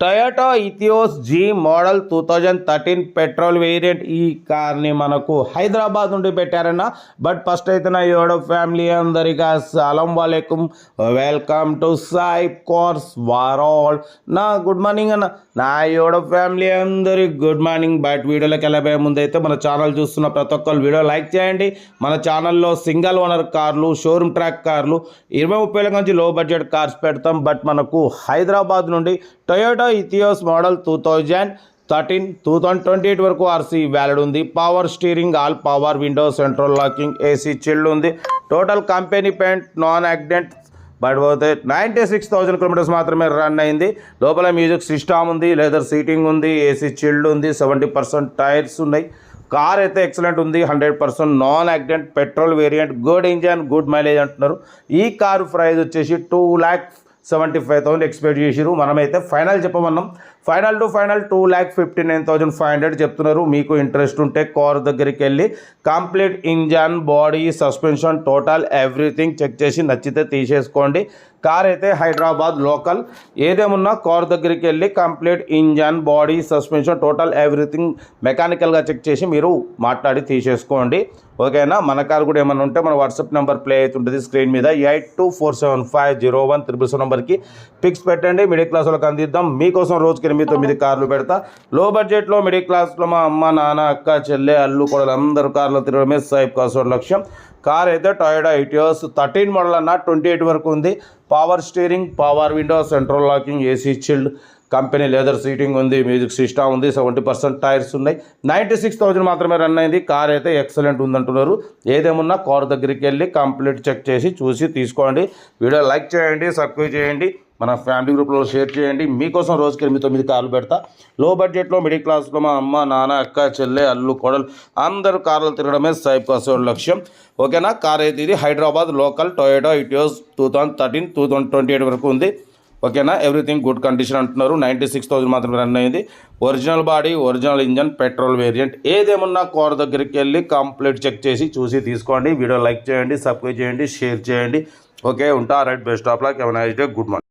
Toyota Etios G model 2013 petrol variant. ఈ కార్ని మనకు హైదరాబాద్ నుండి పెట్టారన్న. బట్ ఫస్ట్ అయితే నా యోడో ఫ్యామిలీ అందరికీ అస్సలం వాలేకుమ్, welcome to Sai cars world. నా గుడ్ మార్నింగ్ అన్న. నా యోడో ఫ్యామిలీ అందరికి గుడ్ మార్నింగ్. బట్ వీడియోలోకి వెళ్ళబోయే ముందు అయితే మన ఛానల్ చూస్తున్న ప్రతి ఒక్కరు వీడియో లైక్ చేయండి. మన ఛానల్లో సింగిల్ ఓనర్ కార్లు, షోరూమ్ ట్రాక్ కార్లు, 20-30 నుంచి లో బడ్జెట్ కార్స్ పెడతాం. బట్ మనకు హైదరాబాద్ నుండి టొయోటా ఇథియోస్ మోడల్ 2013 2028 వరకు ఆర్సీ వ్యాలిడ్ ఉంది. Power steering, all power window, central locking, AC chilled ఉంది. Total company paint, non accident. But పోతే 96,000 కిలోమీటర్స్ మాత్రమే రన్ అయింది. లోపల మ్యూజిక్ సిస్టమ్ ఉంది, లెదర్ సీటింగ్ ఉంది, ఏసీ చిల్డ్ ఉంది, 70% టైర్స్ ఉన్నాయి. కార్ అయితే ఎక్సలెంట్ ఉంది, 100% non accident, petrol variant, good engine, good mileage అంటున్నారు. ఈ కారు ప్రైస్ వచ్చేసి 2,75,000 ఎక్స్పెక్ట్ చేసిరు. మనమైతే ఫైనల్ చెప్పమన్నాం. ఫైనల్ 2,59,500 చెప్తున్నారు. మీకు ఇంట్రెస్ట్ ఉంటే కార్ దగ్గరికి వెళ్ళి complete engine, body, suspension, total everything check చేసి నచ్చితే తీసేసుకోండి. కార్ అయితే హైదరాబాద్ లోకల్. ఏదేమున్నా కార్ దగ్గరికి వెళ్ళి complete engine, body, suspension, total everything మెకానికల్గా చెక్ చేసి మీరు మాట్లాడి తీసేసుకోండి. ఓకేనా. మన కార్ కూడా ఏమైనా ఉంటే మన వాట్సాప్ నెంబర్ ప్లే అవుతుంటుంది స్క్రీన్ మీద. 8247501777 నెంబర్కి పిక్స్ పెట్టండి. మిడిల్ క్లాస్ వాళ్ళకి అందిద్దాం. మీకోసం రోజుకి 8-9 కార్లు పెడతా. లో బడ్జెట్లో మిడిల్ క్లాస్లో మా అమ్మ, నాన్న, అక్క, చెల్లె, అల్లు కూడా అందరూ కార్లు తిరగడమే సాయిబ్ కాసోడ్ లక్ష్యం. కార్ అయితే టొయోటా ఇథియోస్ 13 మోడల్ అన్న, 28 వరకు ఉంది. Power steering, power window, central locking, AC chilled, company leather seating ఉంది, మ్యూజిక్ సిస్టమ్ ఉంది, 70% టైర్స్ ఉన్నాయి. 96,000 మాత్రమే రన్ అయింది. కార్ అయితే ఎక్సలెంట్ ఉందంటున్నారు. ఏదేమున్నా కార్ దగ్గరికి వెళ్ళి కంప్లీట్ చెక్ చేసి చూసి తీసుకోండి. వీడియో లైక్ చేయండి, సబ్స్క్రైబ్ చేయండి, మన ఫ్యామిలీ గ్రూప్లో షేర్ చేయండి. మీకోసం రోజుకి 8-9 కార్లు పెడతా. లో బడ్జెట్లో మిడిల్ క్లాస్లో మా అమ్మ, నాన్న, అక్క, చెల్లె, అల్లు, కోడలు అందరూ కార్లు తిరగడమే సాయిబ్ కాసోడ్ లక్ష్యం. ఓకేనా. కార్ అయితే ఇది హైదరాబాద్ లోకల్ టొయోటా ఇథియోస్ 2013 2028 వరకు ఉంది. ఓకేనా. ఎవ్రీథింగ్ గుడ్ కండిషన్ అంటున్నారు. 96,000 మాత్రమే రన్ అయింది. Original body, original engine, petrol variant. ఏదేమన్నా కార్ దగ్గరికి వెళ్ళి కంప్లీట్ చెక్ చేసి చూసి తీసుకోండి. వీడియో లైక్ చేయండి, సబ్స్క్రైబ్ చేయండి, షేర్ చేయండి. ఓకే ఉంటా. Right, best of luck, have a nice day, good morning.